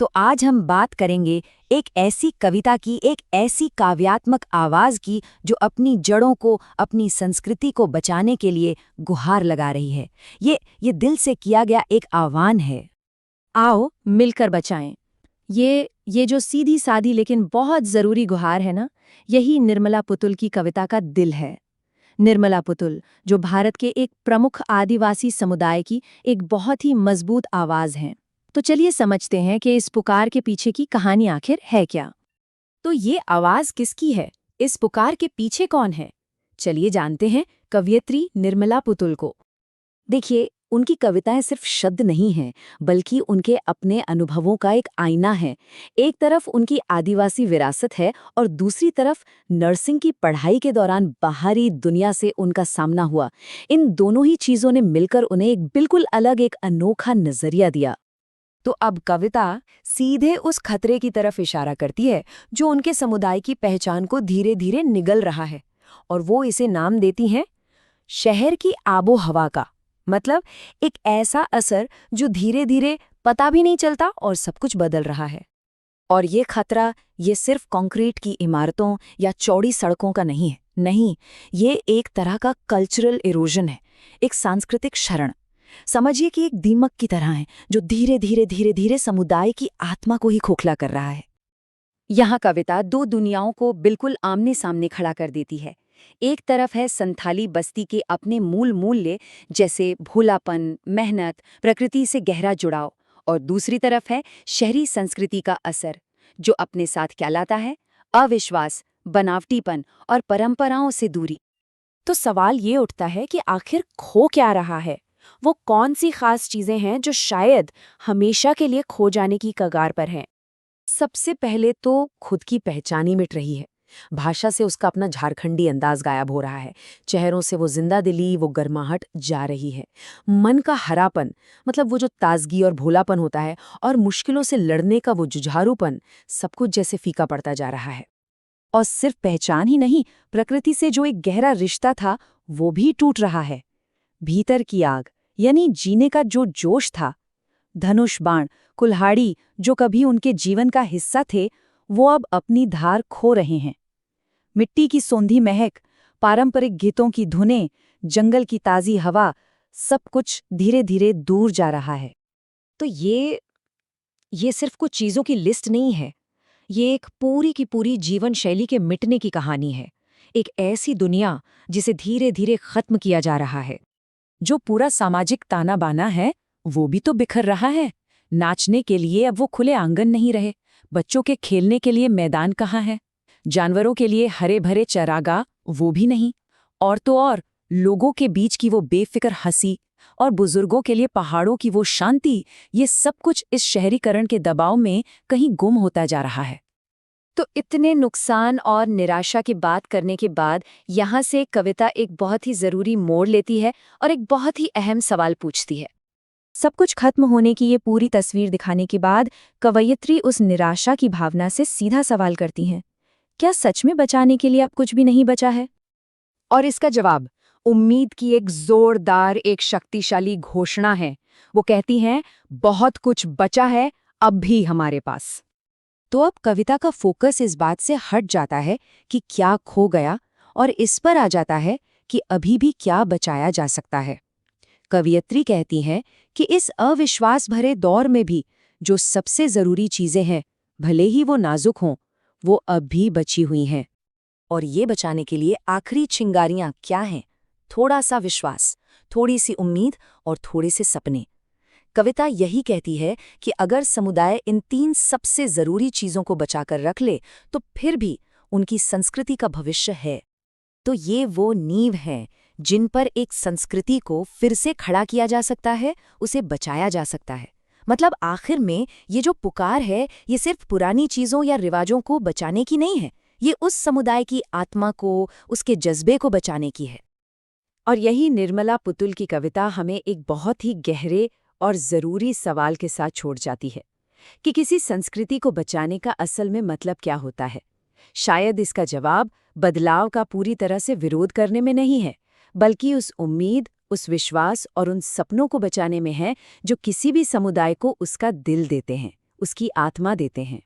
तो आज हम बात करेंगे एक ऐसी कविता की, एक ऐसी काव्यात्मक आवाज की जो अपनी जड़ों को, अपनी संस्कृति को बचाने के लिए गुहार लगा रही है। ये दिल से किया गया एक आह्वान है। आओ मिलकर बचाएं। ये जो सीधी सादी लेकिन बहुत जरूरी गुहार है ना, यही निर्मला पुतुल की कविता का दिल है। निर्मला पुतुल, जो भारत के एक प्रमुख आदिवासी समुदाय की एक बहुत ही मजबूत आवाज हैं। तो चलिए समझते हैं कि इस पुकार के पीछे की कहानी आखिर है क्या। तो ये आवाज किसकी है? इस पुकार के पीछे कौन है? चलिए जानते हैं कवयित्री निर्मला पुतुल को। देखिए, उनकी कविताएं सिर्फ शब्द नहीं हैं, बल्कि उनके अपने अनुभवों का एक आईना है। एक तरफ उनकी आदिवासी विरासत है और दूसरी तरफ नर्सिंग की पढ़ाई के दौरान बाहरी दुनिया से उनका सामना हुआ। इन दोनों ही चीजों ने मिलकर उन्हें एक बिल्कुल अलग, एक अनोखा नजरिया दिया। तो अब कविता सीधे उस खतरे की तरफ इशारा करती है जो उनके समुदाय की पहचान को धीरे धीरे निगल रहा है, और वो इसे नाम देती हैं शहर की आबो हवा का। मतलब एक ऐसा असर जो धीरे धीरे पता भी नहीं चलता और सब कुछ बदल रहा है। और ये खतरा, ये सिर्फ कंक्रीट की इमारतों या चौड़ी सड़कों का नहीं है। नहीं, ये एक तरह का कल्चरल इरोजन है, एक सांस्कृतिक क्षरण। समझिए कि एक दीमक की तरह है जो धीरे धीरे समुदाय की आत्मा को ही खोखला कर रहा है। यहाँ कविता दो दुनियाओं को बिल्कुल आमने सामने खड़ा कर देती है। एक तरफ है संथाली बस्ती के अपने मूल मूल्य, जैसे भोलापन, मेहनत, प्रकृति से गहरा जुड़ाव, और दूसरी तरफ है शहरी संस्कृति का असर, जो अपने साथ क्या लाता है? अविश्वास, बनावटीपन और परंपराओं से दूरी। तो सवाल ये उठता है कि आखिर खो क्या रहा है? वो कौन सी खास चीजें हैं जो शायद हमेशा के लिए खो जाने की कगार पर हैं? सबसे पहले तो खुद की पहचान ही मिट रही है। भाषा से उसका अपना झारखंडी अंदाज गायब हो रहा है। चेहरों से वो जिंदा दिली, वो गर्माहट जा रही है। मन का हरापन, मतलब वो जो ताजगी और भोलापन होता है, और मुश्किलों से लड़ने का वो जुझारूपन, सब कुछ जैसे फीका पड़ता जा रहा है। और सिर्फ पहचान ही नहीं, प्रकृति से जो एक गहरा रिश्ता था, वो भी टूट रहा है। भीतर की आग, यानी जीने का जो जोश था, धनुष बाण, कुल्हाड़ी, जो कभी उनके जीवन का हिस्सा थे, वो अब अपनी धार खो रहे हैं। मिट्टी की सौंधी महक, पारंपरिक गीतों की धुनें, जंगल की ताजी हवा, सब कुछ धीरे धीरे दूर जा रहा है। तो ये सिर्फ कुछ चीजों की लिस्ट नहीं है। ये एक पूरी की पूरी जीवन शैली के मिटने की कहानी है। एक ऐसी दुनिया जिसे धीरे धीरे खत्म किया जा रहा है। जो पूरा सामाजिक ताना बाना है, वो भी तो बिखर रहा है। नाचने के लिए अब वो खुले आंगन नहीं रहे, बच्चों के खेलने के लिए मैदान कहाँ है, जानवरों के लिए हरे भरे चरागाह वो भी नहीं, और तो और लोगों के बीच की वो बेफिक्र हंसी, और बुजुर्गों के लिए पहाड़ों की वो शांति, ये सब कुछ इस शहरीकरण के दबाव में कहीं गुम होता जा रहा है। तो इतने नुकसान और निराशा की बात करने के बाद यहाँ से कविता एक बहुत ही जरूरी मोड़ लेती है और एक बहुत ही अहम सवाल पूछती है। सब कुछ खत्म होने की ये पूरी तस्वीर दिखाने के बाद कवयित्री उस निराशा की भावना से सीधा सवाल करती हैं, क्या सच में बचाने के लिए अब कुछ भी नहीं बचा है? और इसका जवाब उम्मीद की एक जोरदार, एक शक्तिशाली घोषणा है। वो कहती हैं, बहुत कुछ बचा है अब भी हमारे पास। तो अब कविता का फोकस इस बात से हट जाता है कि क्या खो गया, और इस पर आ जाता है कि अभी भी क्या बचाया जा सकता है। कवयित्री कहती है कि इस अविश्वास भरे दौर में भी जो सबसे जरूरी चीजें हैं, भले ही वो नाजुक हों, वो अब भी बची हुई हैं। और ये बचाने के लिए आखिरी चिंगारियां क्या हैं? थोड़ा सा विश्वास, थोड़ी सी उम्मीद और थोड़े से सपने। कविता यही कहती है कि अगर समुदाय इन तीन सबसे जरूरी चीजों को बचाकर रख ले, तो फिर भी उनकी संस्कृति का भविष्य है। तो ये वो नींव हैं जिन पर एक संस्कृति को फिर से खड़ा किया जा सकता है, उसे बचाया जा सकता है। मतलब आखिर में ये जो पुकार है, ये सिर्फ पुरानी चीजों या रिवाजों को बचाने की नहीं है, ये उस समुदाय की आत्मा को, उसके जज्बे को बचाने की है। और यही निर्मला पुतुल की कविता हमें एक बहुत ही गहरे और ज़रूरी सवाल के साथ छोड़ जाती है कि किसी संस्कृति को बचाने का असल में मतलब क्या होता है। शायद इसका जवाब बदलाव का पूरी तरह से विरोध करने में नहीं है, बल्कि उस उम्मीद, उस विश्वास और उन सपनों को बचाने में है जो किसी भी समुदाय को उसका दिल देते हैं, उसकी आत्मा देते हैं।